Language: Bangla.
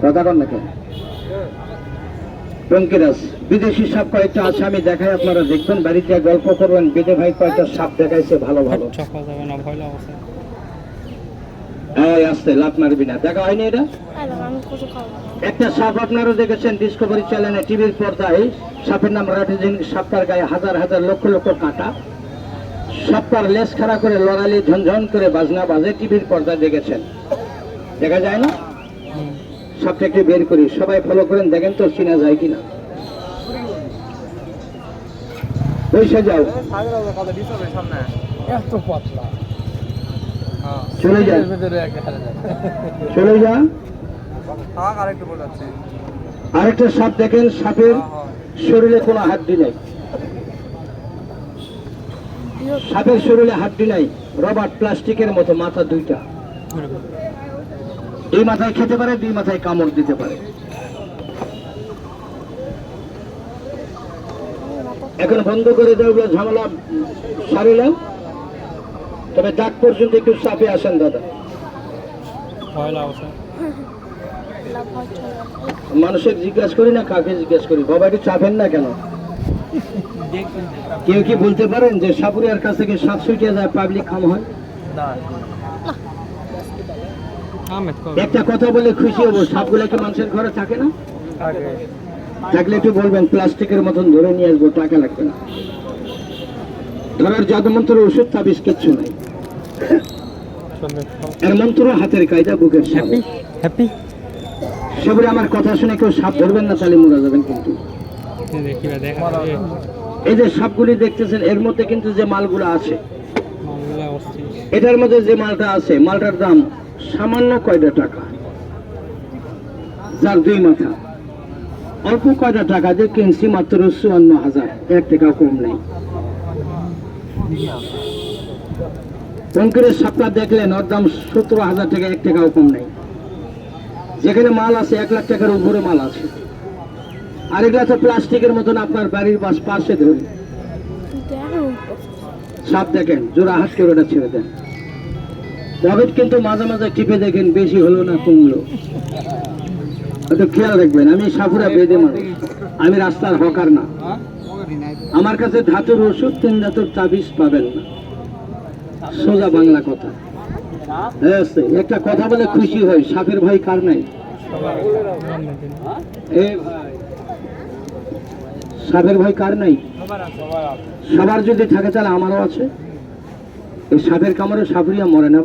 কথাটা নাকি টঙ্কিরাজ বিদেশি সাপ কয়েকটা আছে, আমি দেখাই, আপনারা দেখবেন, বাড়িতে গল্প করবেন। বেদে ভাই কয়েকটা সাপ দেখাইছে ভালো ভালো। আসতে লাভ মারবি না, দেখা হয়নি এটা। একটা সাপ আপনারা দেখেছেন ডিসকভারি চ্যানেলে টিভির পর্দায়, সাপের নাম রাটিজিন। সাপটার গায়ে হাজার হাজার লক্ষ লক্ষ কাঁটা, সাপটার লেজ খাড়া করে লড়ালি ঝনঝন করে বাজনা বাজে, টিভির পর্দায় দেখেছেন, দেখা যায় না? সাপটা একটু বের করি, সবাই ফলো করেন, দেখেন তো চিনা যায় কিনা। বসে যাও, চলে যা, চলে যা। আরেকটা সাপ দেখেন, সাপের শরীরে কোনো হাড্ডি নাই, সাপের শরীরে হাড্ডি নাই, রবার প্লাস্টিকের মতো, মাথা দুইটা, এই মাথায় খেতে পারে, দুই মাথায় কামড় দিতে পারে। এখন বন্ধ করে দেওয়া ঝামেলা সারিলাম, তবে ডাক পর্যন্ত একটু চাপে আসেন দাদা। মানুষের জিজ্ঞাসা করি না, কাকে জিজ্ঞাসা করি? বাবা একটু চাপেন না কেন? কেউ কি বলতে পারেন যে সাপুরিয়ার কাছ থেকে সাপ ছুটিয়ে যায়, পাবলিক খাম হয়? একটা কথা বলে খুশি হবো, সাপগুলো কি মানুষের ঘরে থাকে না? থাকলে একটু বলবেন, প্লাস্টিকের মতন ধরে নিয়ে আসবো, টাকা লাগবে না। ধরার জাদুমন্ত্র, ওষুধ তাবিজ কিচ্ছু নাই, এর মন্ত্র হাতের কায়দা, বুকের সাপে। সবরে আমার কথা শুনে কেউ সাপ ধরবেন না, তাহলে মরা যাবেন। কিন্তু এই যে সাপগুলি দেখতেছেন, এর মধ্যে কিন্তু যে মালগুলো আছে, এটার মধ্যে যে মালটা আছে, মালটার দাম সামান্য কয়টা টাকা, যার দুই মাথা, অল্প কয়টা টাকা দিয়ে কিনছি, মাত্র 54,000, 1 টাকাও কম নেই। টঙ্কিরের সাপটা দেখলেন, ওর দাম 17,000 টাকা, 1 টাকাও কম নেই। যেখানে মাল আছে 1 লাখ টাকার উপরে মাল আছে, আর এগুলা তো প্লাস্টিকের মতন, আপনার বাড়ির পাশে ধরি সাপ দেখেন, জোড়া হাত করে ওটা ছেড়ে দেন। পকেট কিন্তু মাঝে মাঝে টিপে দেখেন, বেশি হলো না কমলো, একটু খেয়াল রাখবেন। আমি সাপুরা বেদে মানুষ, আমি রাস্তার হকার না। আমার কাছে ধাতুর ওষুধ, 3 ধাতুর তাবিজ পাবেন না, সোজা বাংলা কথা। একটা কথা বলে খুশি হয়, সাপের ভয় কার নাই? সাপের ভয় কার নাই? সবার যদি থাকে, তাহলে আমারও আছে। এই সাপের কামড়ে সাপুরিয়া মরে না।